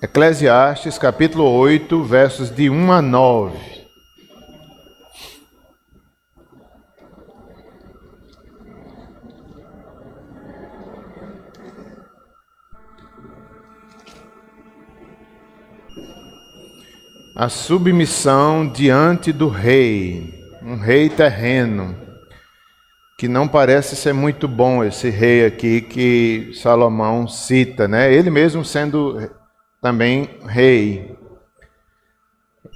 Eclesiastes, capítulo 8, versos de 1 a 9. A submissão diante do rei, um rei terreno, que não parece ser muito bom esse rei aqui que Salomão cita, né? Ele mesmo sendo também rei.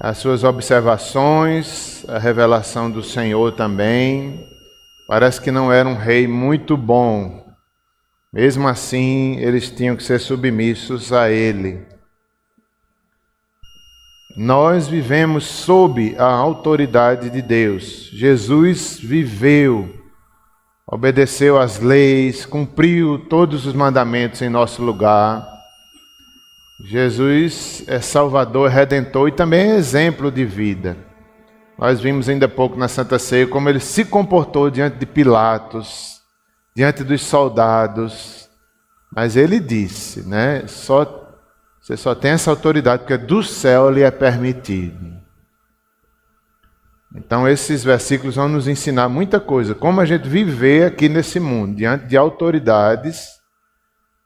As suas observações, a revelação do Senhor também, parece que não era um rei muito bom. Mesmo assim, eles tinham que ser submissos a ele. Nós vivemos sob a autoridade de Deus. Jesus viveu, obedeceu às leis, cumpriu todos os mandamentos em nosso lugar. Jesus é Salvador, Redentor e também é exemplo de vida. Nós vimos ainda há pouco na Santa Ceia como ele se comportou diante de Pilatos, diante dos soldados. Mas ele disse, né? Você só tem essa autoridade porque do céu lhe é permitido. Então esses versículos vão nos ensinar muita coisa. Como a gente viver aqui nesse mundo, diante de autoridades,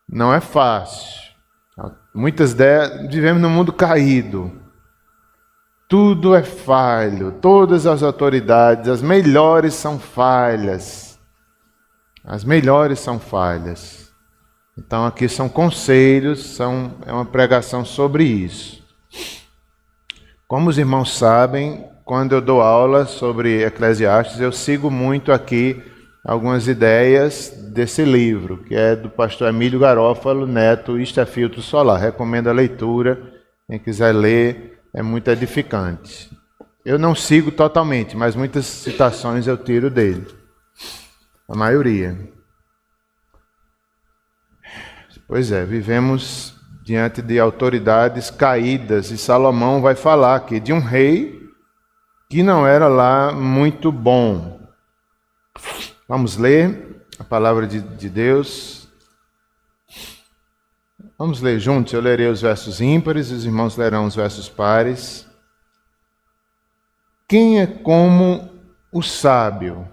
não é fácil. Vivemos num mundo caído. Tudo é falho. Todas as autoridades, as melhores são falhas. As melhores são falhas. Então aqui são conselhos, é uma pregação sobre isso. Como os irmãos sabem, quando eu dou aula sobre Eclesiastes, eu sigo muito aqui algumas ideias desse livro, que é do pastor Emílio Garófalo Neto, Isto é Filtro Solar. Recomendo a leitura, quem quiser ler, é muito edificante. Eu não sigo totalmente, mas muitas citações eu tiro dele, a maioria. Pois é, vivemos diante de autoridades caídas, e Salomão vai falar aqui de um rei que não era lá muito bom. Vamos ler a palavra de Deus. Vamos ler juntos, eu lerei os versos ímpares, os irmãos lerão os versos pares. Quem é como o sábio?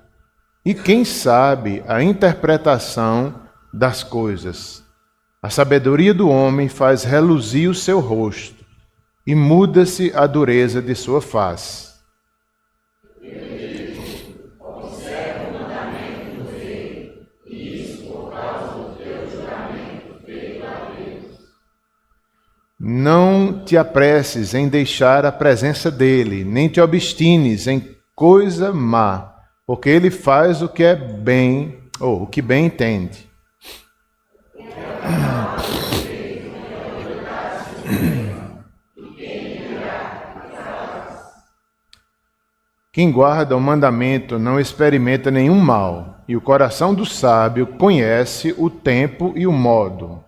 E quem sabe a interpretação das coisas? A sabedoria do homem faz reluzir o seu rosto, e muda-se a dureza de sua face. Não te apresses em deixar a presença dele, nem te obstines em coisa má, porque ele faz o que é bem, ou o que bem entende. Quem guarda o mandamento não experimenta nenhum mal, e o coração do sábio conhece o tempo e o modo.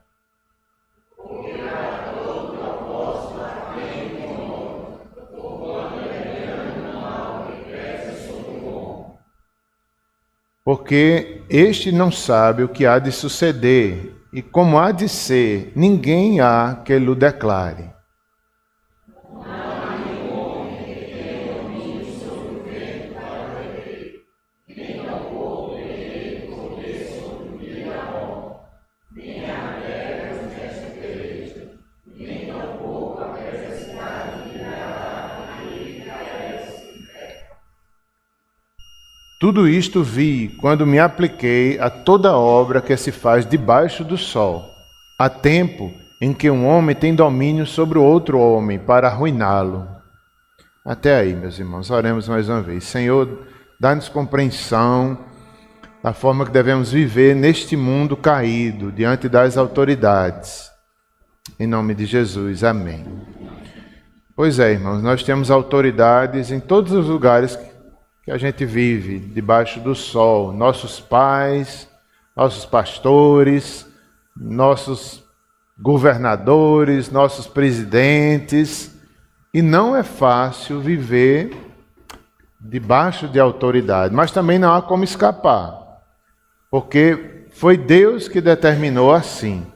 Porque este não sabe o que há de suceder, e como há de ser, ninguém há que lhe declare. Tudo isto vi quando me apliquei a toda obra que se faz debaixo do sol. Há tempo em que um homem tem domínio sobre o outro homem para arruiná-lo. Até aí, meus irmãos, oremos mais uma vez. Senhor, dá-nos compreensão da forma que devemos viver neste mundo caído, diante das autoridades. Em nome de Jesus, amém. Pois é, irmãos, nós temos autoridades em todos os lugares que a gente vive debaixo do sol, nossos pais, nossos pastores, nossos governadores, nossos presidentes, e não é fácil viver debaixo de autoridade, mas também não há como escapar, porque foi Deus que determinou assim.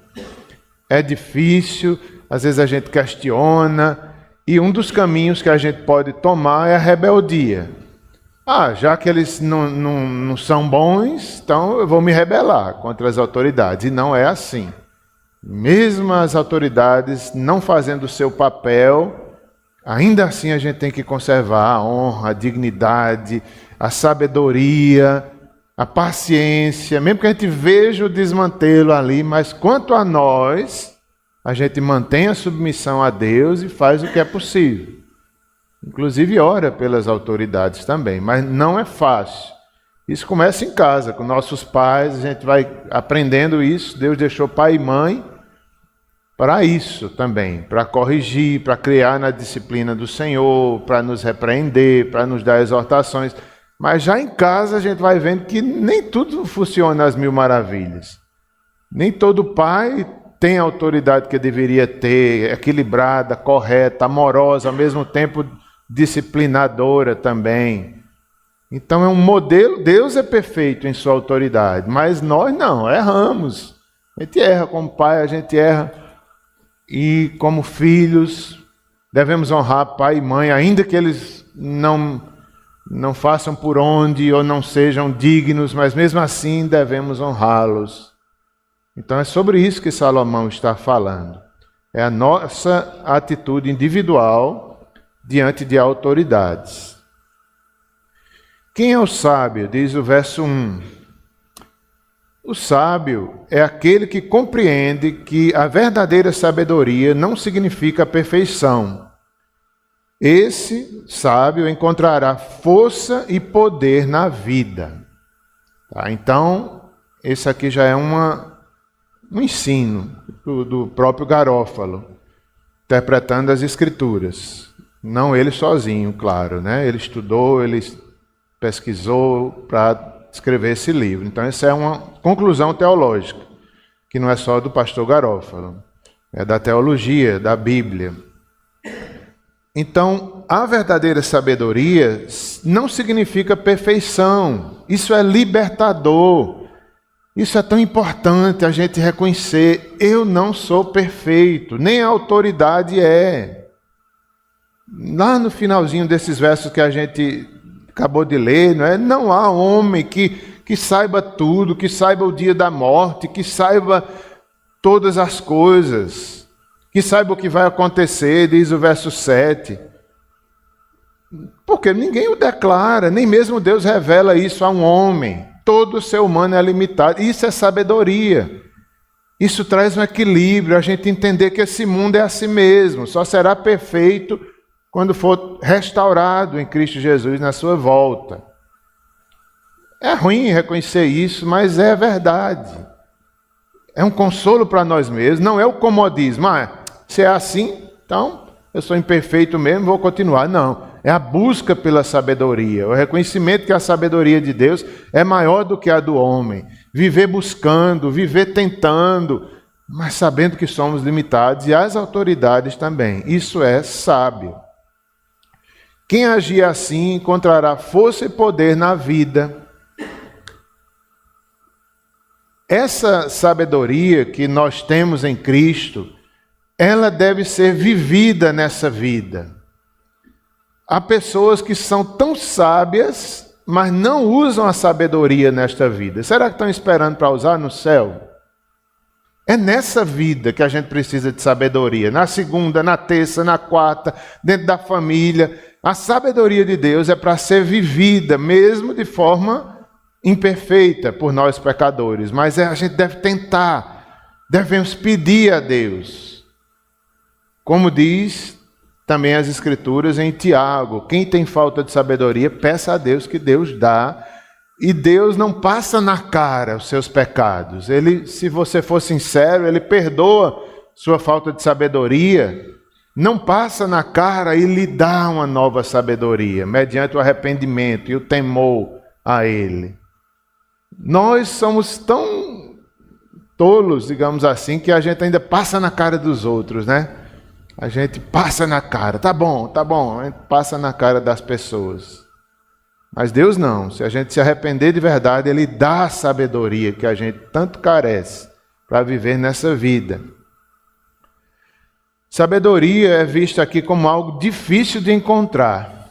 É difícil, às vezes a gente questiona, e um dos caminhos que a gente pode tomar é a rebeldia. Já que eles não são bons, então eu vou me rebelar contra as autoridades. E não é assim. Mesmo as autoridades não fazendo o seu papel, ainda assim a gente tem que conservar a honra, a dignidade, a sabedoria, a paciência, mesmo que a gente veja o desmantelo ali, mas quanto a nós, a gente mantém a submissão a Deus e faz o que é possível. Inclusive ora pelas autoridades também, mas não é fácil. Isso começa em casa, com nossos pais, a gente vai aprendendo isso. Deus deixou pai e mãe para isso também, para corrigir, para criar na disciplina do Senhor, para nos repreender, para nos dar exortações. Mas já em casa a gente vai vendo que nem tudo funciona às mil maravilhas. Nem todo pai tem a autoridade que deveria ter, equilibrada, correta, amorosa, ao mesmo tempo disciplinadora também. Então é um modelo. Deus é perfeito em sua autoridade, mas nós não, erramos. A gente erra como pai, a gente erra. E como filhos, devemos honrar pai e mãe, ainda que eles não façam por onde ou não sejam dignos, mas mesmo assim devemos honrá-los. Então é sobre isso que Salomão está falando. É a nossa atitude individual diante de autoridades. Quem é o sábio? Diz o verso 1. O sábio é aquele que compreende que a verdadeira sabedoria não significa perfeição. Esse sábio encontrará força e poder na vida. Então, esse aqui já é um ensino do próprio Garófalo, interpretando as Escrituras. Não ele sozinho, claro, né? Ele estudou, ele pesquisou para escrever esse livro. Então, essa é uma conclusão teológica, que não é só do pastor Garófalo, é da teologia, da Bíblia. Então, a verdadeira sabedoria não significa perfeição. Isso é libertador. Isso é tão importante a gente reconhecer. Eu não sou perfeito, nem a autoridade é. Lá no finalzinho desses versos que a gente acabou de ler, não há homem que saiba tudo, que saiba o dia da morte, que saiba todas as coisas, que saiba o que vai acontecer, diz o verso 7. Porque ninguém o declara, nem mesmo Deus revela isso a um homem. Todo ser humano é limitado. Isso é sabedoria. Isso traz um equilíbrio, a gente entender que esse mundo é assim mesmo, só será perfeito quando for restaurado em Cristo Jesus na sua volta. É ruim reconhecer isso, mas é verdade. É um consolo para nós mesmos, não é o comodismo. Se é assim, então eu sou imperfeito mesmo, vou continuar. Não, é a busca pela sabedoria, o reconhecimento que a sabedoria de Deus é maior do que a do homem. Viver buscando, viver tentando, mas sabendo que somos limitados, e as autoridades também. Isso é sábio. Quem agir assim encontrará força e poder na vida. Essa sabedoria que nós temos em Cristo, ela deve ser vivida nessa vida. Há pessoas que são tão sábias, mas não usam a sabedoria nesta vida. Será que estão esperando para usar no céu? É nessa vida que a gente precisa de sabedoria. Na segunda, na terça, na quarta, dentro da família. A sabedoria de Deus é para ser vivida, mesmo de forma imperfeita por nós pecadores. Mas a gente deve tentar, devemos pedir a Deus. Como diz também as Escrituras em Tiago, quem tem falta de sabedoria, peça a Deus que Deus dá. E Deus não passa na cara os seus pecados. Ele, se você for sincero, Ele perdoa sua falta de sabedoria. Não passa na cara e lhe dá uma nova sabedoria, mediante o arrependimento e o temor a Ele. Nós somos tão tolos, digamos assim, que a gente ainda passa na cara dos outros, né? A gente passa na cara, tá bom, a gente passa na cara das pessoas. Mas Deus não, se a gente se arrepender de verdade, Ele dá a sabedoria que a gente tanto carece para viver nessa vida. Sabedoria é vista aqui como algo difícil de encontrar,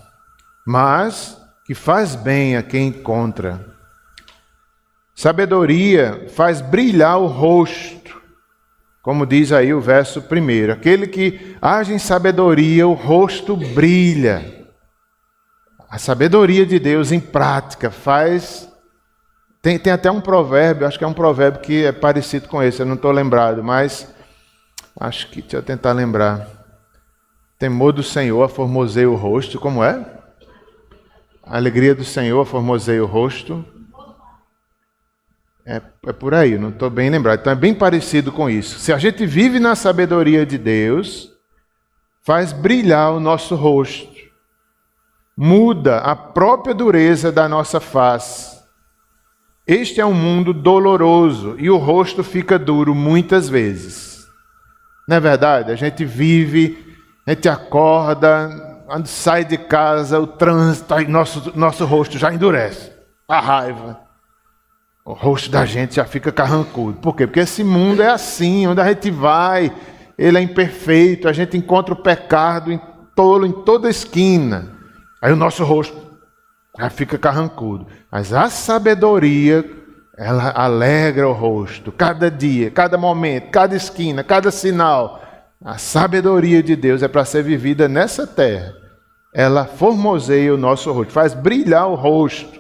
mas que faz bem a quem encontra. Sabedoria faz brilhar o rosto, como diz aí o verso 1. Aquele que age em sabedoria, o rosto brilha. A sabedoria de Deus em prática faz... Tem até um provérbio, acho que é um provérbio que é parecido com esse, eu não estou lembrado, mas acho que, deixa eu tentar lembrar. Temor do Senhor aformoseia o rosto, como é? A alegria do Senhor aformoseia o rosto. É por aí, não estou bem lembrado. Então é bem parecido com isso. Se a gente vive na sabedoria de Deus, faz brilhar o nosso rosto. Muda a própria dureza da nossa face. Este é um mundo doloroso e o rosto fica duro muitas vezes. Não é verdade? A gente vive, a gente acorda, quando sai de casa, o trânsito, aí nosso rosto já endurece. A raiva. O rosto da gente já fica carrancudo. Por quê? Porque esse mundo é assim, onde a gente vai, ele é imperfeito, a gente encontra o pecado em toda esquina. Aí o nosso rosto já fica carrancudo. Mas a sabedoria, ela alegra o rosto. Cada dia, cada momento, cada esquina, cada sinal. A sabedoria de Deus é para ser vivida nessa terra. Ela formoseia o nosso rosto, faz brilhar o rosto.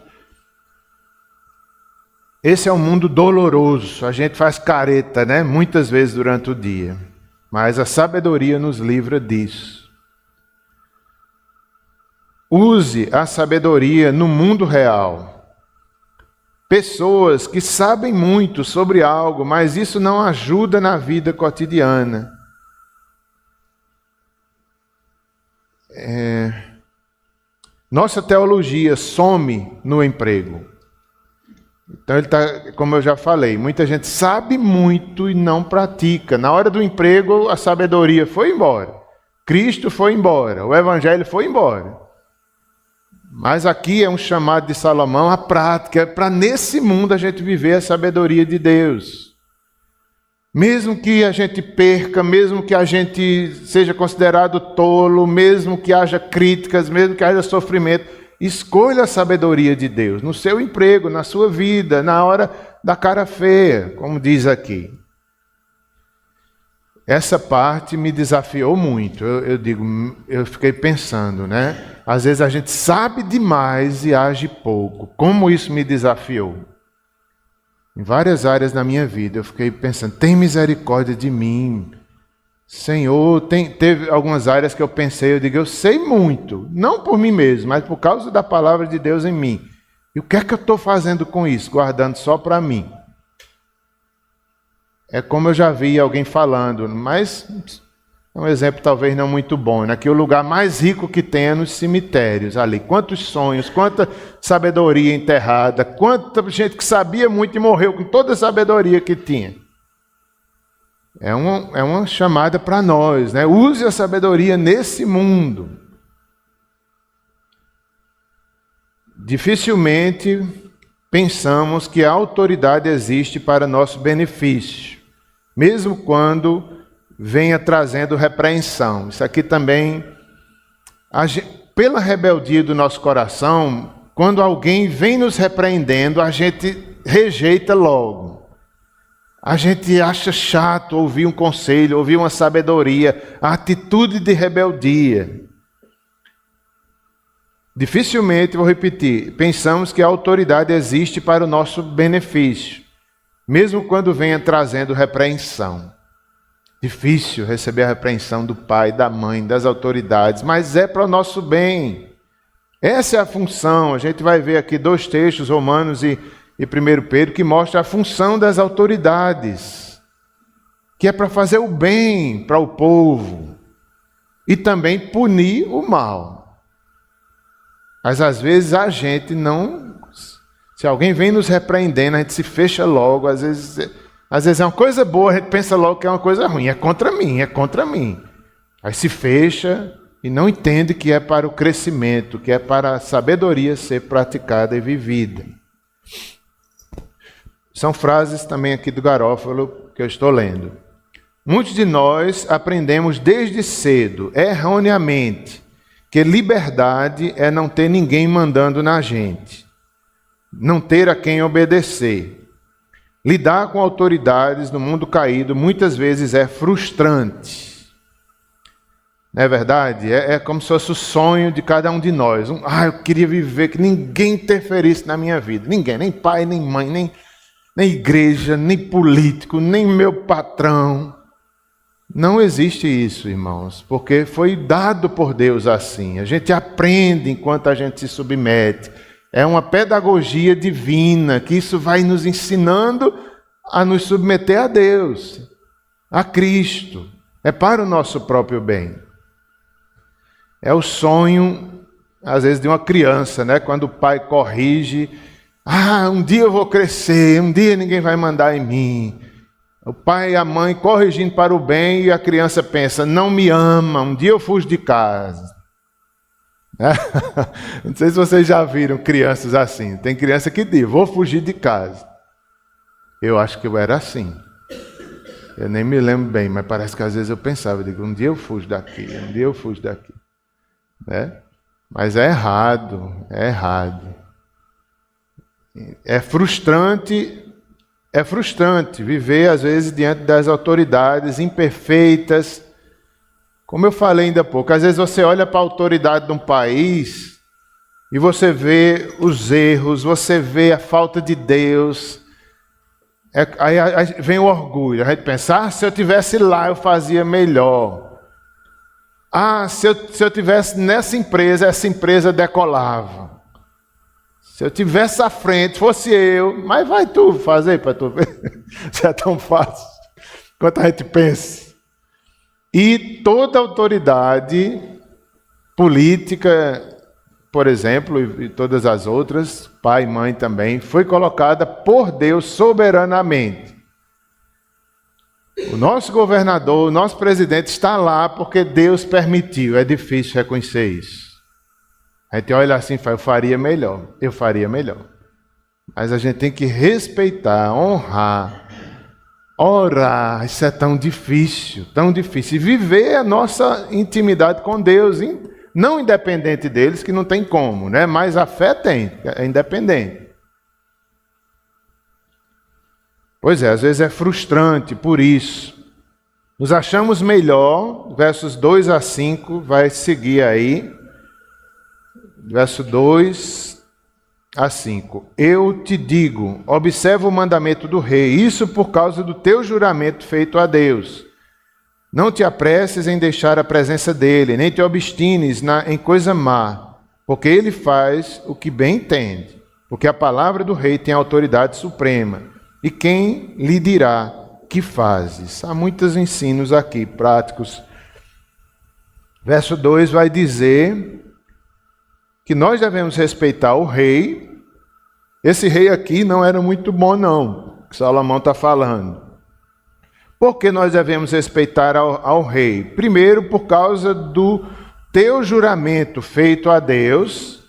Esse é um mundo doloroso, a gente faz careta, né? Muitas vezes durante o dia. Mas a sabedoria nos livra disso. Use a sabedoria no mundo real. Pessoas que sabem muito sobre algo, mas isso não ajuda na vida cotidiana. Nossa teologia some no emprego. Então ele está, como eu já falei, muita gente sabe muito e não pratica. Na hora do emprego, a sabedoria foi embora. Cristo foi embora, o Evangelho foi embora. Mas aqui é um chamado de Salomão à prática, para nesse mundo a gente viver a sabedoria de Deus. Mesmo que a gente perca, mesmo que a gente seja considerado tolo, mesmo que haja críticas, mesmo que haja sofrimento, escolha a sabedoria de Deus no seu emprego, na sua vida, na hora da cara feia, como diz aqui. Essa parte me desafiou muito. Eu fiquei pensando, né? Às vezes a gente sabe demais e age pouco. Como isso me desafiou? Em várias áreas da minha vida eu fiquei pensando, tem misericórdia de mim. Senhor, teve algumas áreas que eu pensei, eu digo, eu sei muito, não por mim mesmo, mas por causa da palavra de Deus em mim. E o que é que eu estou fazendo com isso? Guardando só para mim. É como eu já vi alguém falando, mas é um exemplo talvez não muito bom, né? Que o lugar mais rico que tem é nos cemitérios ali. Quantos sonhos, quanta sabedoria enterrada, quanta gente que sabia muito e morreu com toda a sabedoria que tinha. É uma chamada para nós, né? Use a sabedoria nesse mundo. Dificilmente pensamos que a autoridade existe para nosso benefício, mesmo quando venha trazendo repreensão. Isso aqui também, pela rebeldia do nosso coração, quando alguém vem nos repreendendo, a gente rejeita logo. A gente acha chato ouvir um conselho, ouvir uma sabedoria, a atitude de rebeldia. Dificilmente, vou repetir, pensamos que a autoridade existe para o nosso benefício, mesmo quando venha trazendo repreensão. Difícil receber a repreensão do pai, da mãe, das autoridades, mas é para o nosso bem. Essa é a função. A gente vai ver aqui 2 textos, Romanos e 1 Pedro, que mostra a função das autoridades, que é para fazer o bem para o povo e também punir o mal. Mas às vezes a gente não... Se alguém vem nos repreendendo, a gente se fecha logo. Às vezes é uma coisa boa, a gente pensa logo que é uma coisa ruim. É contra mim, é contra mim. Aí se fecha e não entende que é para o crescimento, que é para a sabedoria ser praticada e vivida. São frases também aqui do Garófalo que eu estou lendo. Muitos de nós aprendemos desde cedo, erroneamente, que liberdade é não ter ninguém mandando na gente, não ter a quem obedecer. Lidar com autoridades no mundo caído muitas vezes é frustrante. Não é verdade? É como se fosse o sonho de cada um de nós. Eu queria viver que ninguém interferisse na minha vida. Ninguém, nem pai, nem mãe, nem igreja, nem político, nem meu patrão. Não existe isso, irmãos, porque foi dado por Deus assim. A gente aprende enquanto a gente se submete. É uma pedagogia divina, que isso vai nos ensinando a nos submeter a Deus, a Cristo. É para o nosso próprio bem. É o sonho, às vezes, de uma criança, né? Quando o pai corrige, um dia eu vou crescer, um dia ninguém vai mandar em mim. O pai e a mãe corrigindo para o bem e a criança pensa, não me ama, um dia eu fujo de casa. Não sei se vocês já viram crianças assim. Tem criança que diz, vou fugir de casa. Eu acho que eu era assim. Eu nem me lembro bem, mas parece que às vezes eu pensava, digo, um dia eu fujo daqui, um dia eu fujo daqui. Mas é errado, é errado. É frustrante viver às vezes diante das autoridades imperfeitas. Como eu falei ainda há pouco, às vezes você olha para a autoridade de um país e você vê os erros, você vê a falta de Deus. Aí vem o orgulho, a gente pensa, se eu tivesse lá eu fazia melhor. Se eu tivesse nessa empresa, essa empresa decolava. Se eu tivesse à frente, fosse eu, mas vai tu fazer para tu ver. Isso é tão fácil quanto a gente pensa. E toda autoridade política, por exemplo, e todas as outras, pai e mãe também, foi colocada por Deus soberanamente. O nosso governador, o nosso presidente está lá porque Deus permitiu. É difícil reconhecer isso. A gente olha assim e fala, eu faria melhor. Mas a gente tem que respeitar, honrar, orar. Isso é tão difícil, tão difícil. E viver a nossa intimidade com Deus, não independente deles, que não tem como, né? Mas a fé tem, é independente. Pois é, às vezes é frustrante por isso. Nos achamos melhor, versos 2 a 5, vai seguir aí. Verso 2 a 5. Eu te digo, observa o mandamento do rei, isso por causa do teu juramento feito a Deus. Não te apresses em deixar a presença dele, nem te obstines em coisa má, porque ele faz o que bem entende, porque a palavra do rei tem autoridade suprema. E quem lhe dirá que fazes? Há muitos ensinos aqui, práticos. Verso 2 vai dizer que nós devemos respeitar o rei. Esse rei aqui não era muito bom não, que Salomão está falando. Por que nós devemos respeitar ao rei? Primeiro, por causa do teu juramento feito a Deus.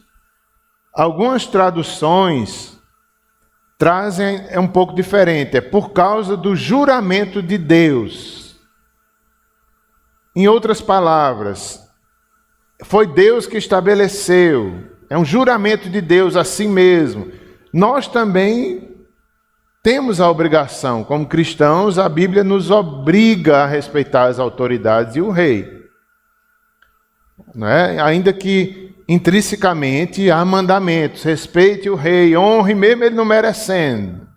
Algumas traduções trazem um pouco diferente, é por causa do juramento de Deus. Em outras palavras, foi Deus que estabeleceu, é um juramento de Deus a si mesmo. Nós também temos a obrigação, como cristãos, a Bíblia nos obriga a respeitar as autoridades e o rei. Não é? Ainda que intrinsecamente há mandamentos, respeite o rei, honre mesmo ele não merecendo,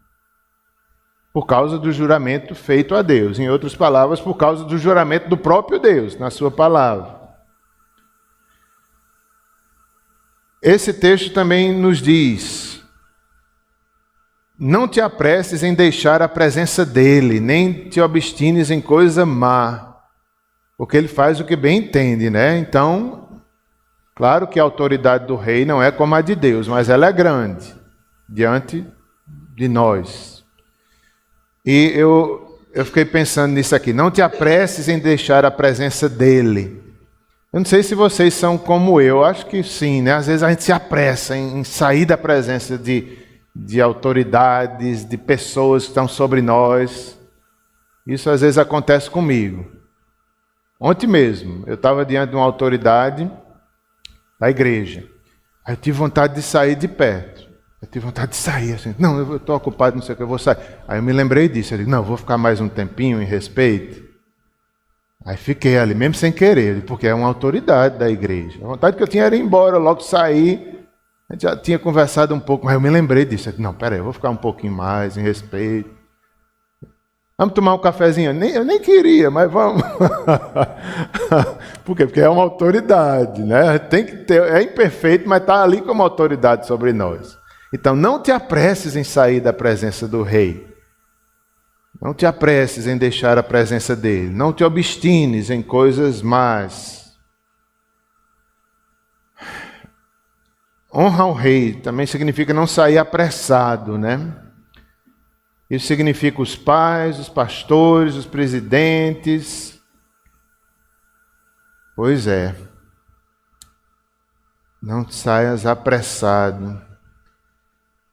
por causa do juramento feito a Deus. Em outras palavras, por causa do juramento do próprio Deus, na sua palavra. Esse texto também nos diz, não te apresses em deixar a presença dele, nem te obstines em coisa má, porque ele faz o que bem entende, né? Então, claro que a autoridade do rei não é como a de Deus, mas ela é grande diante de nós. E eu fiquei pensando nisso aqui, não te apresses em deixar a presença dele. Eu não sei se vocês são como eu, acho que sim, né? Às vezes a gente se apressa em sair da presença de autoridades, de pessoas que estão sobre nós. Isso às vezes acontece comigo. Ontem mesmo, eu estava diante de uma autoridade da igreja. Aí eu tive vontade de sair de perto. Eu tive vontade de sair, assim, não, eu estou ocupado, não sei o que, eu vou sair. Aí eu me lembrei disso, eu disse, não, eu vou ficar mais um tempinho em respeito. Aí fiquei ali, mesmo sem querer, porque é uma autoridade da igreja. A vontade que eu tinha era ir embora, logo sair. A gente já tinha conversado um pouco, mas eu me lembrei disso. Eu disse, não, peraí, eu vou ficar um pouquinho mais em respeito. Vamos tomar um cafezinho? Eu nem queria, mas vamos. Por quê? Porque é uma autoridade, né? Tem que ter, é imperfeito, mas está ali como autoridade sobre nós. Então, não te apresses em sair da presença do rei. Não te apresses em deixar a presença dele. Não te obstines em coisas más. Honra ao rei também significa não sair apressado, né? Isso significa os pais, os pastores, os presidentes. Pois é. Não saias apressado.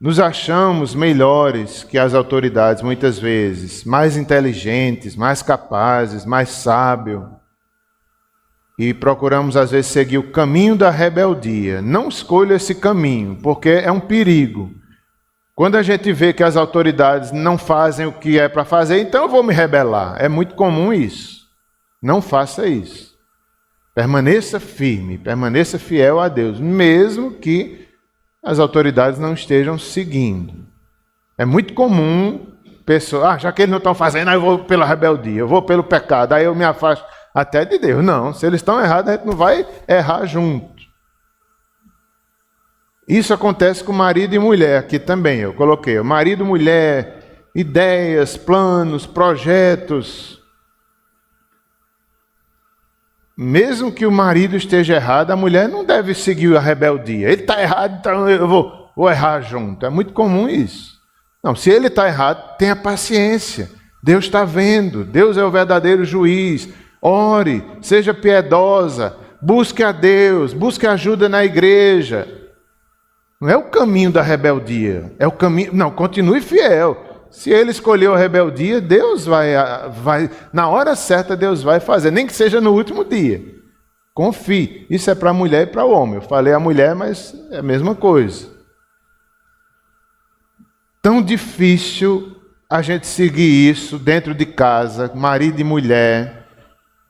Nos achamos melhores que as autoridades, muitas vezes, mais inteligentes, mais capazes, mais sábios. E procuramos, às vezes, seguir o caminho da rebeldia. Não escolha esse caminho, porque é um perigo. Quando a gente vê que as autoridades não fazem o que é para fazer, então eu vou me rebelar. É muito comum isso. Não faça isso. Permaneça firme, permaneça fiel a Deus, mesmo que as autoridades não estejam seguindo. É muito comum pessoas, já que eles não estão fazendo, eu vou pela rebeldia, eu vou pelo pecado, aí eu me afasto até de Deus. Não, se eles estão errados, a gente não vai errar junto. Isso acontece com marido e mulher, aqui também eu coloquei. Marido e mulher, ideias, planos, projetos. Mesmo que o marido esteja errado, a mulher não deve seguir a rebeldia. Ele está errado, então eu vou errar junto. É muito comum isso. Não, se ele está errado, tenha paciência. Deus está vendo. Deus é o verdadeiro juiz. Ore, seja piedosa, busque a Deus, busque ajuda na igreja. Não é o caminho da rebeldia, é o caminho... Não, continue fiel. Se ele escolheu a rebeldia, Deus vai... Na hora certa, Deus vai fazer, nem que seja no último dia. Confie. Isso é para a mulher e para o homem. Eu falei a mulher, mas é a mesma coisa. Tão difícil a gente seguir isso dentro de casa, marido e mulher.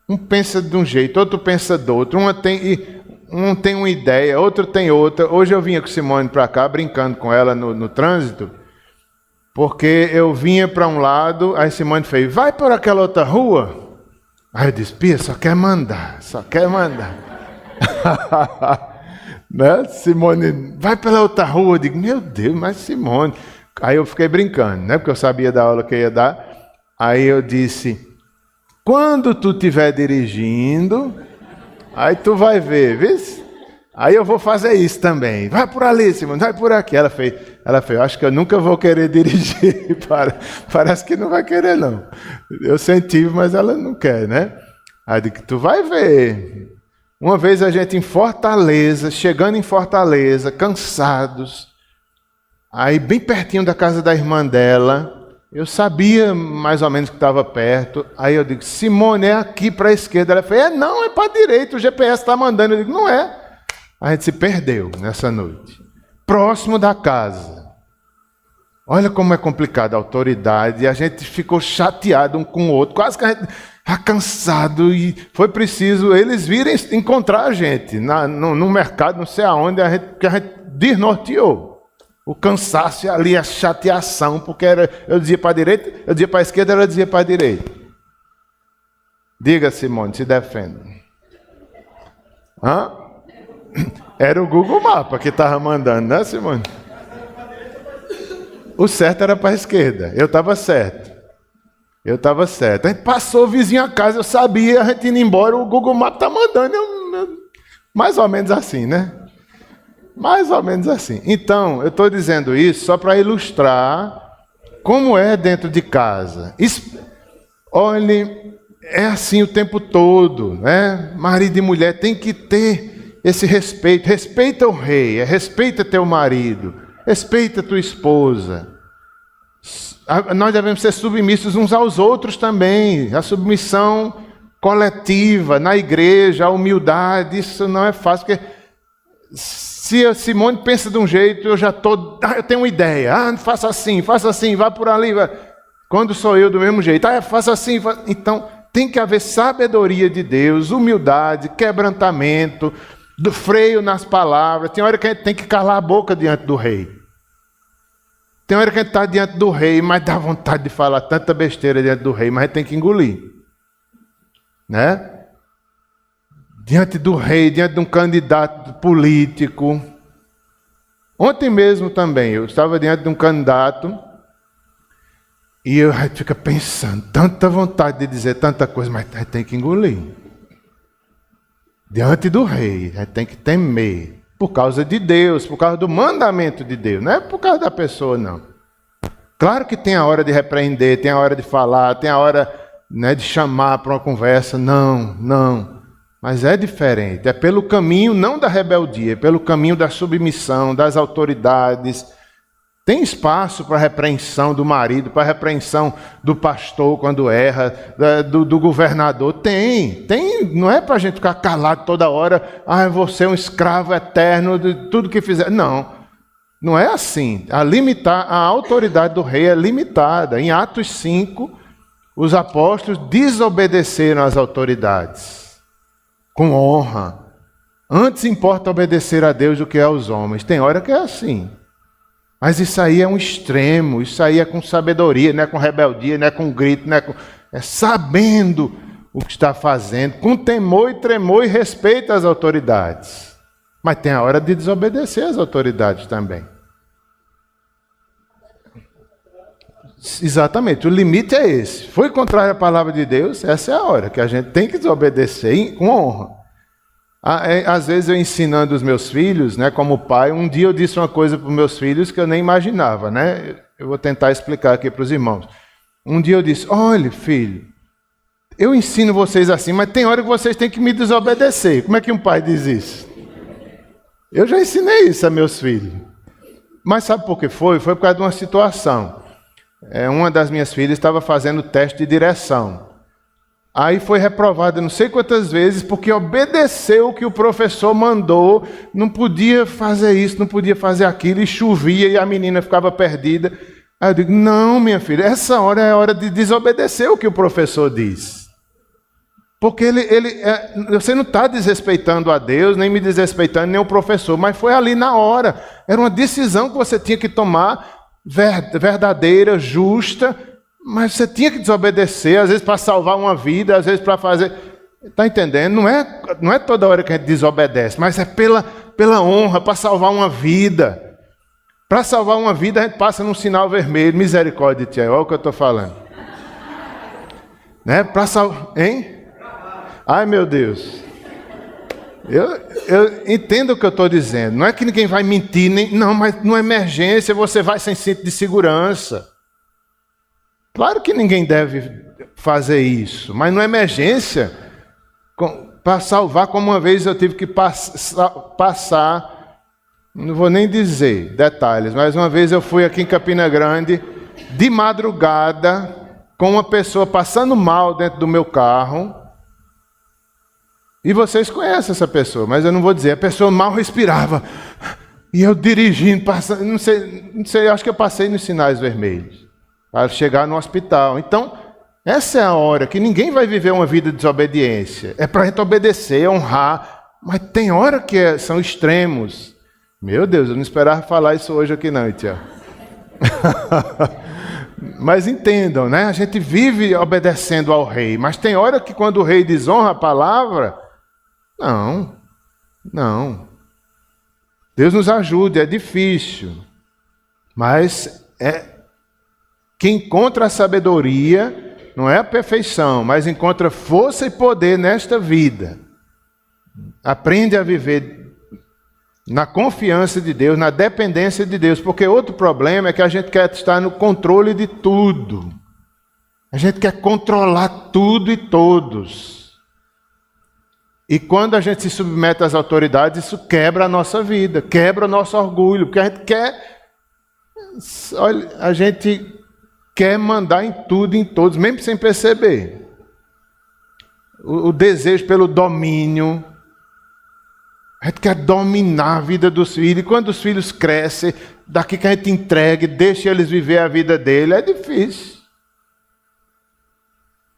Um pensa de um jeito, outro pensa do outro. Um tem uma ideia, outro tem outra. Hoje eu vinha com Simone para cá, brincando com ela no trânsito, porque eu vinha para um lado, aí Simone fez, vai por aquela outra rua. Aí eu disse, Pia, só quer mandar. Né? Simone, vai pela outra rua. Eu digo, meu Deus, mas Simone... Aí eu fiquei brincando, né? Porque eu sabia da aula que eu ia dar. Aí eu disse, quando tu estiver dirigindo... Aí tu vai ver, viu? Aí eu vou fazer isso também. Vai por ali, Simone, vai por aqui. Ela fez, acho que eu nunca vou querer dirigir. Parece que não vai querer, não. Eu incentivo, mas ela não quer, né? Aí eu digo, tu vai ver. Uma vez a gente em Fortaleza, chegando em Fortaleza, cansados, aí bem pertinho da casa da irmã dela, eu sabia mais ou menos que estava perto. Aí eu digo, Simone, é aqui para a esquerda. Ela falou, não, é para a direita, o GPS está mandando. Eu digo, não é. A gente se perdeu nessa noite. Próximo da casa. Olha como é complicado a autoridade. E a gente ficou chateado um com o outro. Quase que a gente está cansado. E foi preciso eles virem encontrar a gente no mercado, não sei aonde, que a gente desnorteou. O cansaço e ali a chateação, porque eu dizia para a direita, eu dizia para a esquerda, ela dizia para a direita. Diga, Simone, se defenda. Hã? Era o Google Mapa que estava mandando, né, Simone? O certo era para a esquerda, eu estava certo. A gente passou o vizinho a casa, eu sabia, a gente indo embora, o Google Mapa está mandando. Mais ou menos assim, né? Mais ou menos assim. Então, eu estou dizendo isso só para ilustrar como é dentro de casa. Olhe, é assim o tempo todo, né? Marido e mulher tem que ter esse respeito. Respeita o rei, respeita teu marido, respeita tua esposa. Nós devemos ser submissos uns aos outros também. A submissão coletiva na igreja, a humildade, isso não é fácil, porque se a Simone pensa de um jeito, eu tenho uma ideia. Faça assim, vá por ali. Vai. Quando sou eu do mesmo jeito, faça assim. Então, tem que haver sabedoria de Deus, humildade, quebrantamento, do freio nas palavras. Tem hora que a gente tem que calar a boca diante do rei. Tem hora que a gente está diante do rei, mas dá vontade de falar tanta besteira diante do rei, mas a gente tem que engolir. Né? Diante do rei, diante de um candidato político. Ontem mesmo também, eu estava diante de um candidato e eu fico pensando, tanta vontade de dizer tanta coisa, mas a gente tem que engolir. Diante do rei, a gente tem que temer, por causa de Deus, por causa do mandamento de Deus, não é por causa da pessoa, não. Claro que tem a hora de repreender, tem a hora de falar, tem a hora, né, de chamar para uma conversa, não. Mas é diferente, é pelo caminho não da rebeldia, é pelo caminho da submissão, das autoridades. Tem espaço para a repreensão do marido, para a repreensão do pastor quando erra, do governador. Tem, não é para a gente ficar calado toda hora, você é um escravo eterno de tudo que fizer. Não é assim. A autoridade do rei é limitada. Em Atos 5, os apóstolos desobedeceram às autoridades. Com honra. Antes importa obedecer a Deus do que aos homens. Tem hora que é assim. Mas isso aí é um extremo. Isso aí é com sabedoria, não é com rebeldia, não é com grito, é sabendo o que está fazendo, com temor e tremor e respeito às autoridades. Mas tem a hora de desobedecer às autoridades também. Exatamente, o limite é esse. Foi contrário à palavra de Deus, essa é a hora que a gente tem que desobedecer com honra. Às vezes eu ensinando os meus filhos, né, como pai, um dia eu disse uma coisa para os meus filhos que eu nem imaginava, né? Eu vou tentar explicar aqui para os irmãos. Um dia eu disse, olha filho, eu ensino vocês assim, mas tem hora que vocês têm que me desobedecer. Como é que um pai diz isso? Eu já ensinei isso a meus filhos. Mas sabe por que foi? Foi por causa de uma situação. Uma das minhas filhas estava fazendo teste de direção. Aí foi reprovada não sei quantas vezes porque obedeceu o que o professor mandou. Não podia fazer isso, não podia fazer aquilo. E chovia e a menina ficava perdida. Aí eu digo, não minha filha, essa hora é a hora de desobedecer o que o professor diz. Porque você não está desrespeitando a Deus, nem me desrespeitando, nem o professor. Mas foi ali na hora. Era uma decisão que você tinha que tomar, verdadeira, justa, mas você tinha que desobedecer, às vezes para salvar uma vida, às vezes para fazer... Está entendendo? Não é toda hora que a gente desobedece, mas é pela honra, para salvar uma vida. Para salvar uma vida, a gente passa num sinal vermelho. Misericórdia, tia, olha o que eu estou falando. Né? Para salvar... Hein? Ai, meu Deus. Eu entendo o que eu estou dizendo. Não é que ninguém vai mentir, não, mas numa emergência você vai sem cinto de segurança. Claro que ninguém deve fazer isso, mas numa emergência, para salvar, como uma vez eu tive que passar, não vou nem dizer detalhes, mas uma vez eu fui aqui em Campina Grande, de madrugada, com uma pessoa passando mal dentro do meu carro. E vocês conhecem essa pessoa, mas eu não vou dizer. A pessoa mal respirava. E eu dirigindo, passando, não sei, acho que eu passei nos sinais vermelhos para chegar no hospital. Então, essa é a hora que ninguém vai viver uma vida de desobediência. É para a gente obedecer, honrar. Mas tem hora que são extremos. Meu Deus, eu não esperava falar isso hoje aqui não, tia. Mas entendam, né? A gente vive obedecendo ao rei. Mas tem hora que quando o rei desonra a palavra... Não. Deus nos ajude, é difícil. Mas quem encontra a sabedoria não é a perfeição, mas encontra força e poder nesta vida. Aprende a viver na confiança de Deus, na dependência de Deus. Porque outro problema é que a gente quer estar no controle de tudo. A gente quer controlar tudo e todos. E quando a gente se submete às autoridades, isso quebra a nossa vida, quebra o nosso orgulho, porque a gente quer... Olha, a gente quer mandar em tudo e em todos, mesmo sem perceber. O desejo pelo domínio. A gente quer dominar a vida dos filhos. E quando os filhos crescem, daqui que a gente entregue, deixa eles viver a vida dele, é difícil.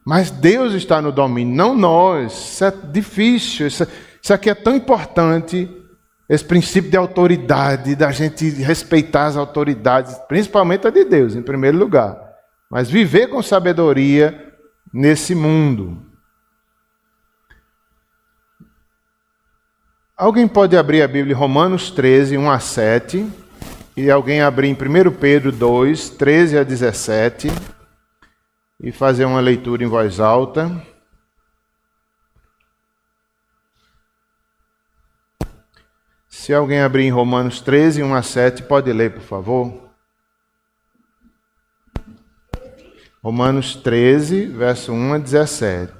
Mas Deus está no domínio, não nós. Isso é difícil. Isso aqui é tão importante. Esse princípio de autoridade, da gente respeitar as autoridades, principalmente a de Deus, em primeiro lugar. Mas viver com sabedoria nesse mundo. Alguém pode abrir a Bíblia em Romanos 13, 1 a 7. E alguém abrir em 1 Pedro 2, 13 a 17. E fazer uma leitura em voz alta. Se alguém abrir em Romanos 13, 1 a 7, pode ler, por favor. Romanos 13, verso 1 a 17.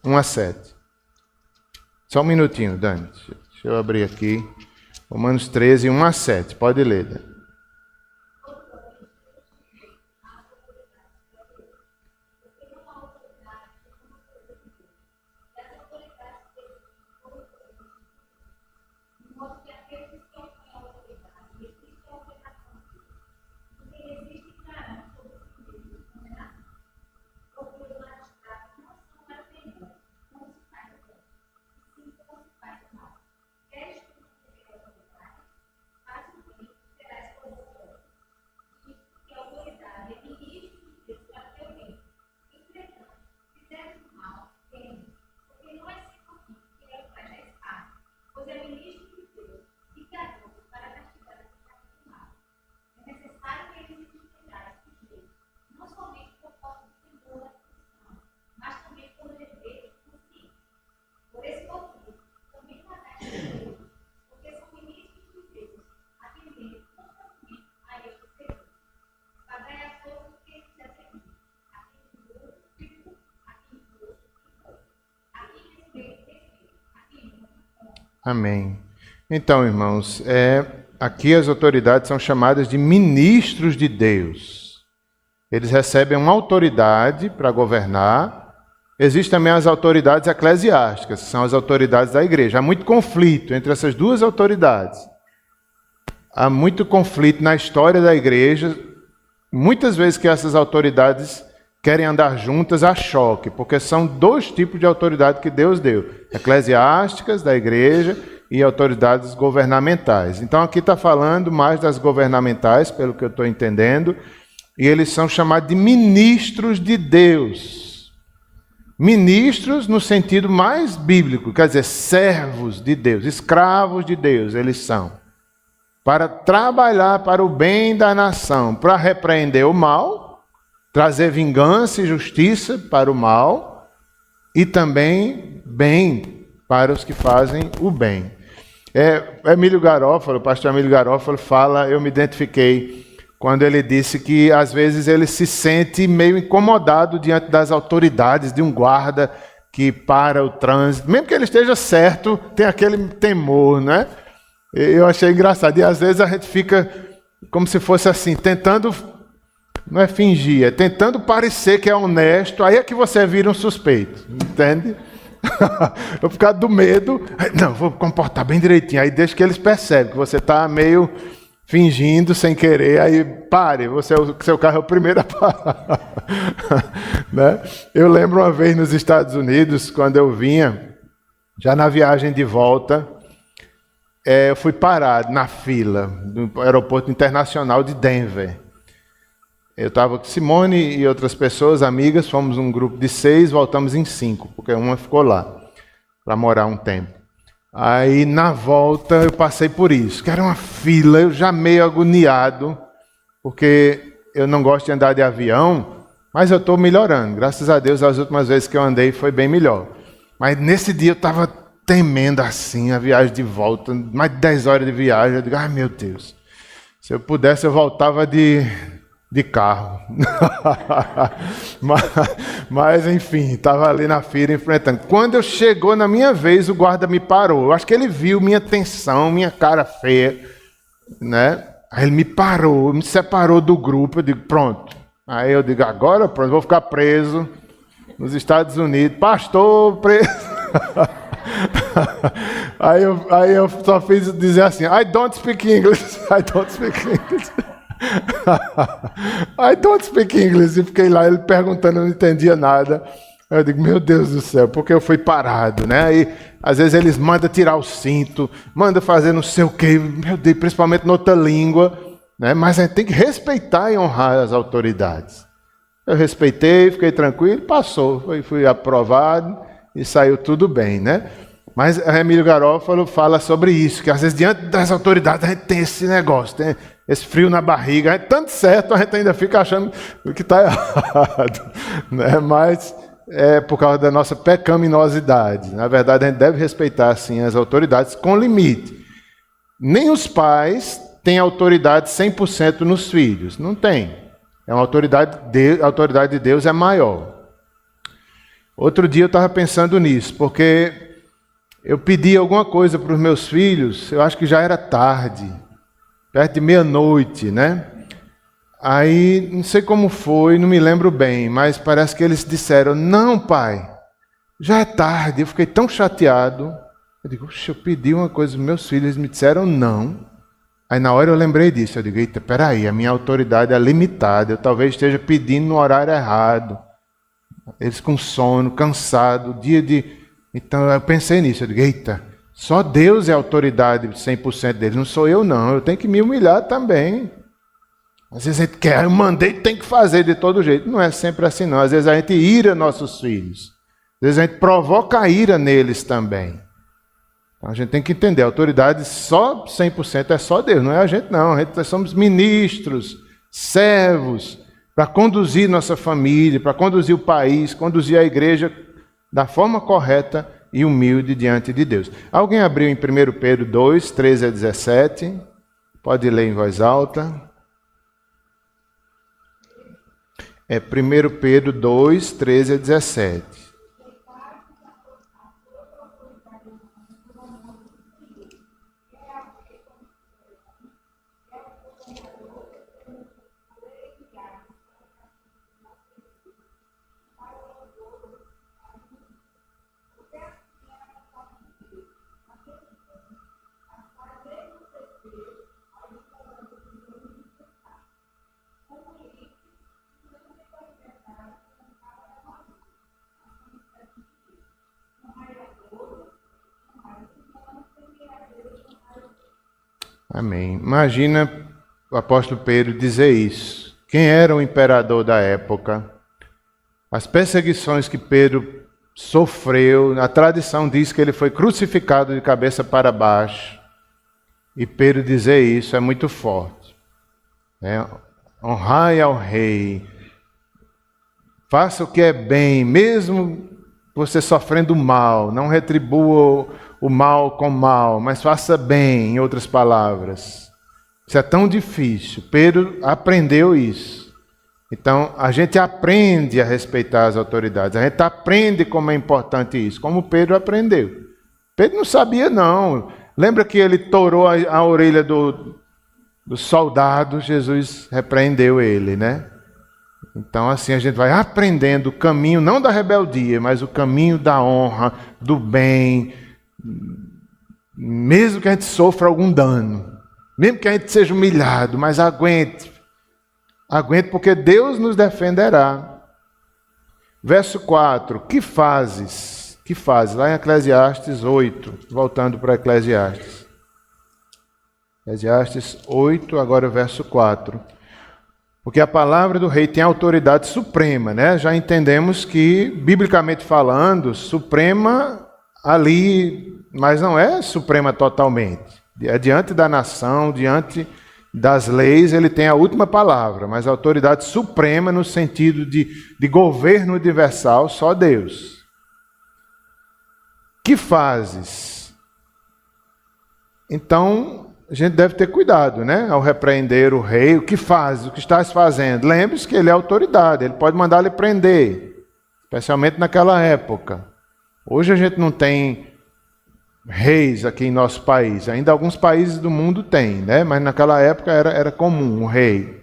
1 a 7. Só um minutinho, Dani. Deixa eu abrir aqui. Romanos 13, 1 a 7. Pode ler, Dani. Amém. Então, irmãos, aqui as autoridades são chamadas de ministros de Deus. Eles recebem uma autoridade para governar. Existem também as autoridades eclesiásticas, que são as autoridades da igreja. Há muito conflito entre essas duas autoridades. Há muito conflito na história da igreja. Muitas vezes que essas autoridades querem andar juntas a choque, porque são dois tipos de autoridade que Deus deu. Eclesiásticas, da igreja, e autoridades governamentais. Então aqui está falando mais das governamentais, pelo que eu estou entendendo, e eles são chamados de ministros de Deus. Ministros no sentido mais bíblico, quer dizer, servos de Deus, escravos de Deus, eles são. Para trabalhar para o bem da nação, para repreender o mal, trazer vingança e justiça para o mal e também bem para os que fazem o bem. Emílio Garófalo, o pastor Emílio Garófalo fala, eu me identifiquei quando ele disse que às vezes ele se sente meio incomodado diante das autoridades, de um guarda que para o trânsito, mesmo que ele esteja certo, tem aquele temor, né? Eu achei engraçado, e às vezes a gente fica como se fosse assim, tentando... Não é fingir, é tentando parecer que é honesto, aí é que você vira um suspeito, entende? Eu ficar do medo, não, vou comportar bem direitinho, aí deixa que eles percebem que você está meio fingindo sem querer, aí pare, seu carro é o primeiro a parar. Né? Eu lembro uma vez nos Estados Unidos, quando eu vinha, já na viagem de volta, eu fui parado na fila do aeroporto internacional de Denver. Eu estava com Simone e outras pessoas, amigas, fomos um grupo de 6, voltamos em 5, porque uma ficou lá para morar um tempo. Aí na volta eu passei por isso, que era uma fila, eu já meio agoniado, porque eu não gosto de andar de avião, mas eu estou melhorando. Graças a Deus, as últimas vezes que eu andei foi bem melhor. Mas nesse dia eu estava temendo assim, a viagem de volta, mais de 10 horas de viagem. Eu digo, ai meu Deus, se eu pudesse eu voltava de carro. mas enfim, estava ali na fila enfrentando. Quando eu chegou na minha vez, o guarda me parou. Eu acho que ele viu minha tensão, minha cara feia, né? Aí ele me parou, me separou do grupo. Eu digo, pronto. Aí eu digo, agora pronto, vou ficar preso nos Estados Unidos. Pastor, preso. Aí eu só fiz dizer assim, I don't speak English. I don't speak English. I don't speak English. E fiquei lá, ele perguntando, eu não entendia nada. Eu digo, meu Deus do céu, porque eu fui parado, né? Aí, às vezes eles mandam tirar o cinto, mandam fazer não sei o quê, meu Deus, principalmente noutra língua, né? Mas a gente tem que respeitar e honrar as autoridades. Eu respeitei, fiquei tranquilo, passou, fui aprovado e saiu tudo bem, né? Mas a Emílio Garófalo fala sobre isso, que às vezes diante das autoridades a gente tem esse negócio, tem esse frio na barriga, a gente, tanto certo, a gente ainda fica achando que está errado, né? Mas é por causa da nossa pecaminosidade. Na verdade, a gente deve respeitar, sim, as autoridades com limite. Nem os pais têm autoridade 100% nos filhos. Não tem. A autoridade de Deus é maior. Outro dia eu estava pensando nisso, porque eu pedi alguma coisa para os meus filhos, eu acho que já era tarde, perto de meia-noite, né? Aí, não sei como foi, não me lembro bem, mas parece que eles disseram, não, pai, já é tarde. Eu fiquei tão chateado. Eu digo, eu pedi uma coisa para meus filhos, eles me disseram não. Aí na hora eu lembrei disso, eu digo, eita, peraí, a minha autoridade é limitada, eu talvez esteja pedindo no horário errado. Eles com sono, cansado, dia de... Então eu pensei nisso, eu digo, eita, só Deus é a autoridade 100% deles, não sou eu não, eu tenho que me humilhar também. Às vezes a gente quer, eu mandei, tem que fazer de todo jeito. Não é sempre assim não, às vezes a gente ira nossos filhos, às vezes a gente provoca a ira neles também. Então a gente tem que entender, a autoridade só 100% é só Deus, não é a gente não, a gente somos ministros, servos, para conduzir nossa família, para conduzir o país, conduzir a igreja da forma correta e humilde diante de Deus. Alguém abriu em 1 Pedro 2, 13 a 17, pode ler em voz alta. É 1 Pedro 2, 13 a 17. Amém. Imagina o apóstolo Pedro dizer isso. Quem era o imperador da época? As perseguições que Pedro sofreu, a tradição diz que ele foi crucificado de cabeça para baixo. E Pedro dizer isso é muito forte. Honrai ao rei. Faça o que é bem, mesmo você sofrendo mal. Não retribua o mal com mal, mas faça bem, em outras palavras. Isso é tão difícil. Pedro aprendeu isso. Então, a gente aprende a respeitar as autoridades. A gente aprende como é importante isso, como Pedro aprendeu. Pedro não sabia, não. Lembra que ele torou a orelha do soldado, Jesus repreendeu ele, né? Então, assim, a gente vai aprendendo o caminho, não da rebeldia, mas o caminho da honra, do bem, mesmo que a gente sofra algum dano, mesmo que a gente seja humilhado, mas aguente. Aguente, porque Deus nos defenderá. Verso 4, que fazes? Que fazes? Lá em Eclesiastes 8, voltando para Eclesiastes. Eclesiastes 8, agora verso 4. Porque a palavra do rei tem autoridade suprema, né? Já entendemos que, biblicamente falando, suprema ali, mas não é suprema totalmente. É diante da nação, diante das leis, ele tem a última palavra, mas a autoridade suprema no sentido de governo universal, só Deus. Que fazes? Então, a gente deve ter cuidado, né? Ao repreender o rei, o que fazes? O que estás fazendo? Lembre-se que ele é autoridade, ele pode mandar lhe prender, especialmente naquela época. Hoje a gente não tem reis aqui em nosso país. Ainda alguns países do mundo têm, né? Mas naquela época era comum o rei.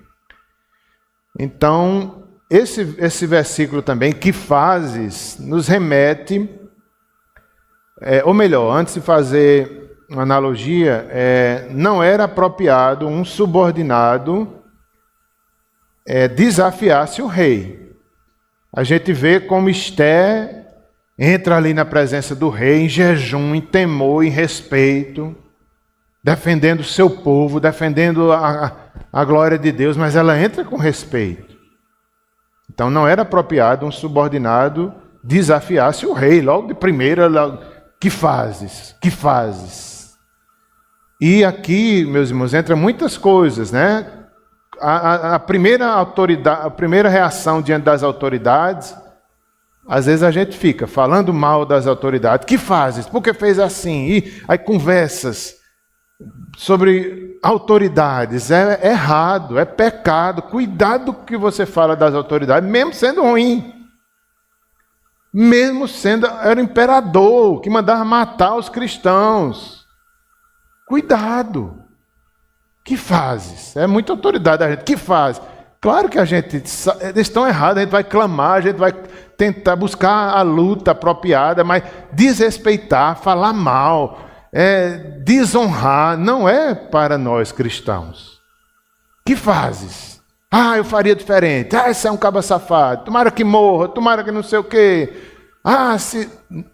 Então, esse versículo também, que fazes, nos remete, ou melhor, antes de fazer uma analogia, não era apropriado um subordinado desafiasse o rei. A gente vê como Esther entra ali na presença do rei, em jejum, em temor, em respeito, defendendo o seu povo, defendendo a glória de Deus, mas ela entra com respeito. Então não era apropriado um subordinado desafiasse o rei, logo de primeira, que fazes? Que fazes? E aqui, meus irmãos, entra muitas coisas, né? A primeira reação diante das autoridades, às vezes a gente fica falando mal das autoridades. Que fazes? Por que fez assim? E aí conversas sobre autoridades. É errado, é pecado. Cuidado com o que você fala das autoridades, mesmo sendo ruim. Mesmo sendo, era o imperador que mandava matar os cristãos. Cuidado. Que fazes? É muita autoridade da gente. Que faz? Claro que eles estão errados, a gente vai clamar, a gente vai tentar buscar a luta apropriada, mas desrespeitar, falar mal, desonrar, não é para nós cristãos. Que fazes? Ah, eu faria diferente. Ah, esse é um caba safado. Tomara que morra, tomara que não sei o quê. Ah,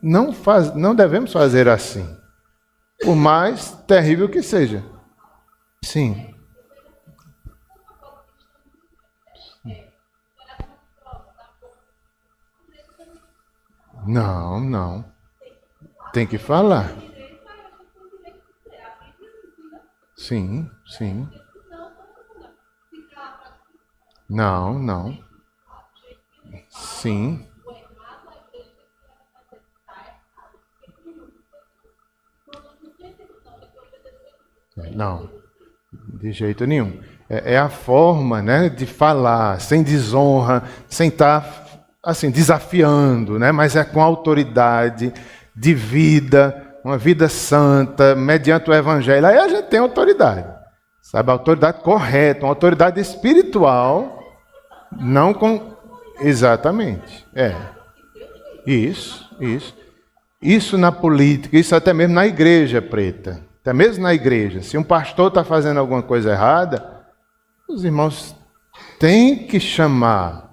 não devemos fazer assim. Por mais terrível que seja. Sim. Não. Tem que falar. Sim. Não. Sim. Não, de jeito nenhum. É a forma, né, de falar, sem desonra, sem estar assim, desafiando, né, mas é com autoridade de vida, uma vida santa, mediante o Evangelho. Aí a gente tem autoridade, sabe? A autoridade correta, uma autoridade espiritual, não com... Exatamente, Isso. Isso na política, isso até mesmo na igreja, Preta. Até mesmo na igreja. Se um pastor está fazendo alguma coisa errada, os irmãos têm que chamar.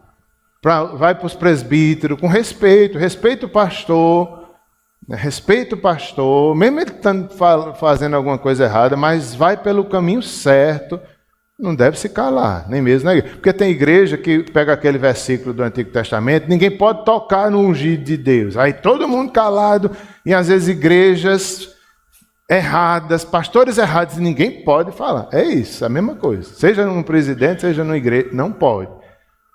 Vai para os presbíteros com respeito. Respeita o pastor. Respeita o pastor. Mesmo ele estando fazendo alguma coisa errada, mas vai pelo caminho certo. Não deve se calar, nem mesmo na igreja. Porque tem igreja que pega aquele versículo do Antigo Testamento, ninguém pode tocar no ungido de Deus. Aí todo mundo calado, e às vezes igrejas erradas, pastores errados, ninguém pode falar. É isso, a mesma coisa. Seja num presidente, seja numa igreja, não pode.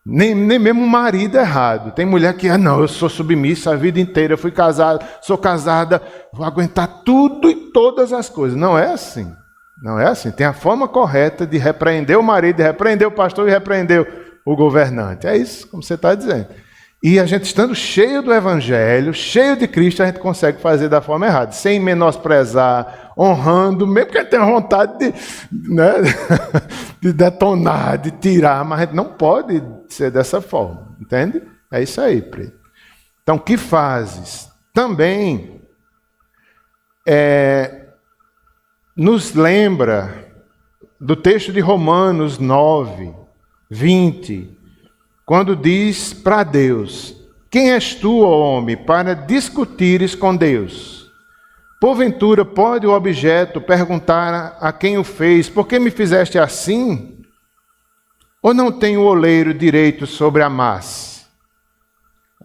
Nem mesmo um marido errado. Tem mulher que, não, eu sou submissa a vida inteira, eu fui casado, sou casada, vou aguentar tudo e todas as coisas. Não é assim. Não é assim. Tem a forma correta de repreender o marido, de repreender o pastor e repreender o governante. É isso, como você está dizendo. E a gente estando cheio do Evangelho, cheio de Cristo, a gente consegue fazer da forma errada, sem menosprezar, honrando, mesmo que a gente tenha vontade de detonar, de tirar, mas a gente não pode ser dessa forma, entende? É isso aí, Preto. Então, que fazes? Também nos lembra do texto de Romanos 9, 20, quando diz para Deus: quem és tu, ó homem, para discutires com Deus? Porventura pode o objeto perguntar a quem o fez: por que me fizeste assim? Ou não tem o oleiro direito sobre a massa?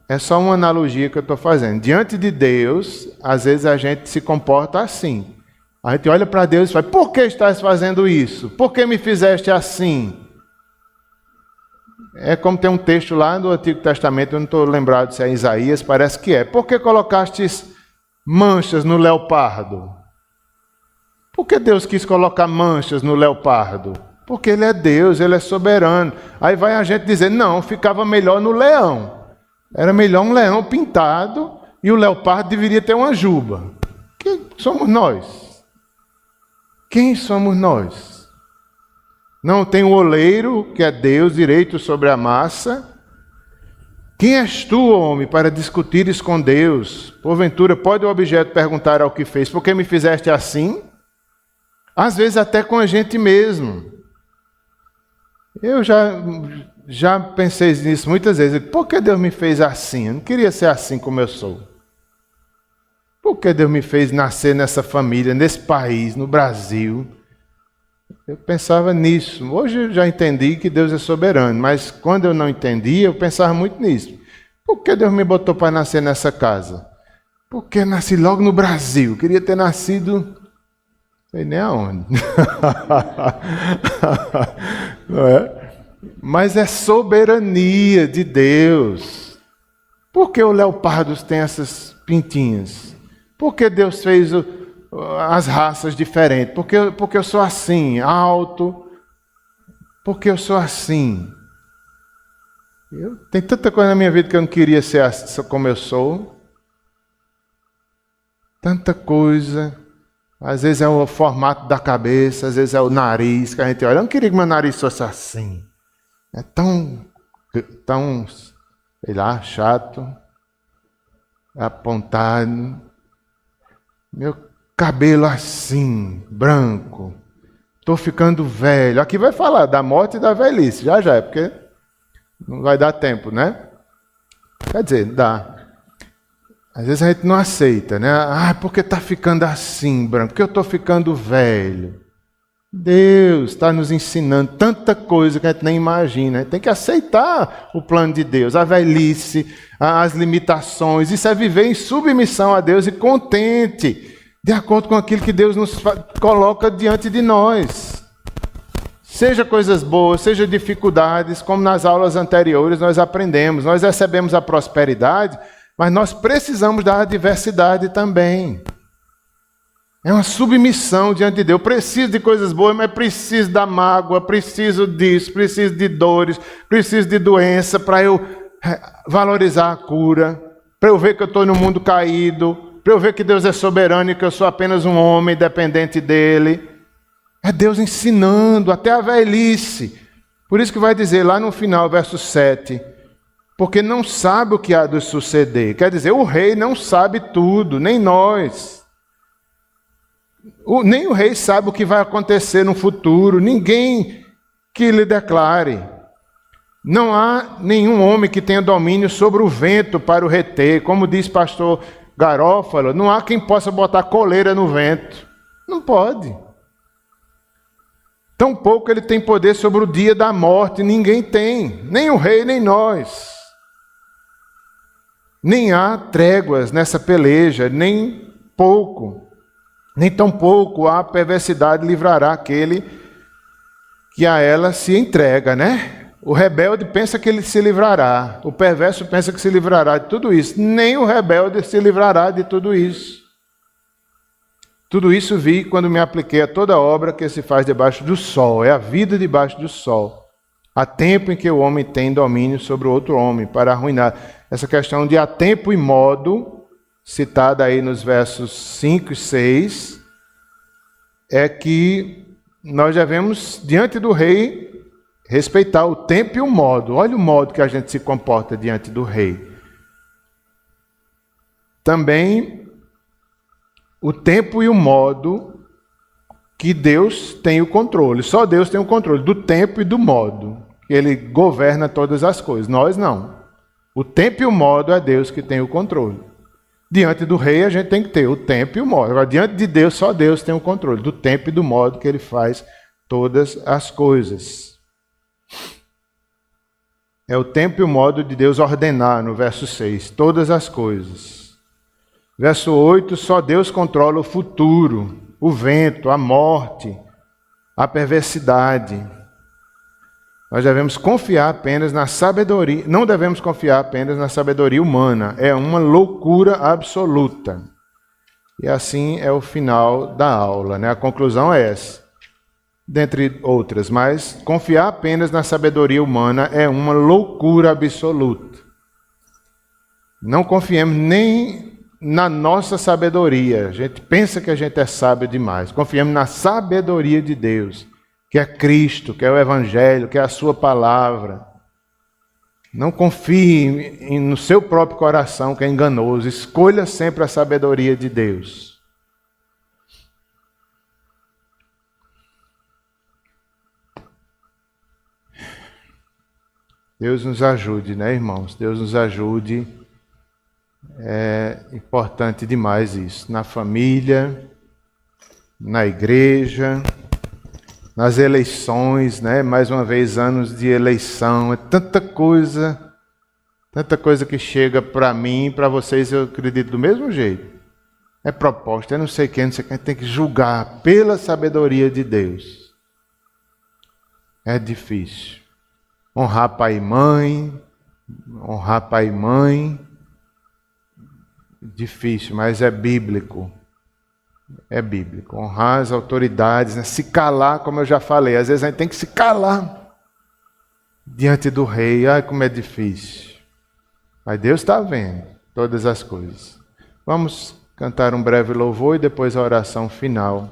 É só uma analogia que eu estou fazendo. Diante de Deus, às vezes a gente se comporta assim. A gente olha para Deus e fala: por que estás fazendo isso? Por que me fizeste assim? É como tem um texto lá no Antigo Testamento, eu não estou lembrado se é Isaías, parece que é. Por que colocastes manchas no leopardo? Por que Deus quis colocar manchas no leopardo? Porque Ele é Deus, Ele é soberano. Aí vai a gente dizer: não, ficava melhor no leão. Era melhor um leão pintado e o leopardo deveria ter uma juba. Que somos nós? Quem somos nós? Não tem o oleiro, que é Deus, direito sobre a massa. Quem és tu, homem, para discutires com Deus? Porventura, pode o objeto perguntar ao que fez, por que me fizeste assim? Às vezes até com a gente mesmo. Eu já pensei nisso muitas vezes. Por que Deus me fez assim? Eu não queria ser assim como eu sou. Por que Deus me fez nascer nessa família, nesse país, no Brasil? Eu pensava nisso. Hoje eu já entendi que Deus é soberano, mas quando eu não entendia, eu pensava muito nisso. Por que Deus me botou para nascer nessa casa? Porque eu nasci logo no Brasil. Eu queria ter nascido, não sei nem aonde. Não é? Mas é soberania de Deus. Por que o leopardo tem essas pintinhas? Por que Deus fez as raças diferentes? Porque eu sou assim, alto. Porque eu sou assim. Tem tanta coisa na minha vida que eu não queria ser assim, como eu sou. Tanta coisa. Às vezes é o formato da cabeça, às vezes é o nariz que a gente olha. Eu não queria que meu nariz fosse assim. É tão, sei lá, chato, apontado. Meu cabelo assim, branco. Estou ficando velho. Aqui vai falar da morte e da velhice. Já, porque não vai dar tempo, né? Quer dizer, dá. Às vezes a gente não aceita, né? Porque está ficando assim, branco? Porque eu estou ficando velho. Deus está nos ensinando tanta coisa que a gente nem imagina. A gente tem que aceitar o plano de Deus, a velhice, as limitações. Isso é viver em submissão a Deus e contente, de acordo com aquilo que Deus nos coloca diante de nós. Seja coisas boas, seja dificuldades, como nas aulas anteriores nós aprendemos. Nós recebemos a prosperidade, mas nós precisamos da adversidade também. É uma submissão diante de Deus. Eu preciso de coisas boas, mas preciso da mágoa, preciso disso, preciso de dores, preciso de doença para eu valorizar a cura, para eu ver que eu estou no mundo caído, para eu ver que Deus é soberano e que eu sou apenas um homem dependente dele. É Deus ensinando até a velhice. Por isso que vai dizer lá no final, verso 7, porque não sabe o que há de suceder. Quer dizer, o rei não sabe tudo, nem nós. Nem o rei sabe o que vai acontecer no futuro, ninguém que lhe declare. Não há nenhum homem que tenha domínio sobre o vento para o reter. Como diz pastor Garófalo, não há quem possa botar coleira no vento. Não pode. Tampouco ele tem poder sobre o dia da morte, ninguém tem, nem o rei, nem nós. Nem há tréguas nessa peleja, nem tampouco a perversidade livrará aquele que a ela se entrega, né? O rebelde pensa que ele se livrará, o perverso pensa que se livrará de tudo isso. Nem o rebelde se livrará de tudo isso. Tudo isso vi quando me apliquei a toda obra que se faz debaixo do sol. É a vida debaixo do sol. Há tempo em que o homem tem domínio sobre o outro homem para arruinar. Essa questão de há tempo e modo, citada aí nos versos 5 e 6, é que nós devemos, diante do rei, respeitar o tempo e o modo. Olha o modo que a gente se comporta diante do rei. Também o tempo e o modo que Deus tem o controle. Só Deus tem o controle do tempo e do modo. Ele governa todas as coisas. Nós não. O tempo e o modo é Deus que tem o controle. Diante do rei a gente tem que ter o tempo e o modo. Agora, diante de Deus, só Deus tem o controle do tempo e do modo que ele faz todas as coisas. É o tempo e o modo de Deus ordenar, no verso 6, todas as coisas. Verso 8, só Deus controla o futuro, o vento, a morte, a perversidade. Nós devemos confiar apenas na sabedoria, não devemos confiar apenas na sabedoria humana, é uma loucura absoluta. E assim é o final da aula, né? A conclusão é essa, dentre outras, mas confiar apenas na sabedoria humana é uma loucura absoluta. Não confiemos nem na nossa sabedoria. A gente pensa que a gente é sábio demais. Confiamos na sabedoria de Deus, que é Cristo, que é o Evangelho, que é a sua palavra. Não confie no seu próprio coração, que é enganoso. Escolha sempre a sabedoria de Deus. Deus nos ajude, né, irmãos? Deus nos ajude. É importante demais isso. Na família, na igreja, nas eleições, né? Mais uma vez, anos de eleição. É tanta coisa que chega para mim e para vocês, eu acredito do mesmo jeito. É proposta, é não sei quem, tem que julgar pela sabedoria de Deus. É difícil. Honrar pai e mãe, difícil, mas é bíblico. É bíblico. Honrar as autoridades, né? Se calar, como eu já falei, às vezes a gente tem que se calar diante do rei. Ai, como é difícil. Mas Deus está vendo todas as coisas. Vamos cantar um breve louvor e depois a oração final.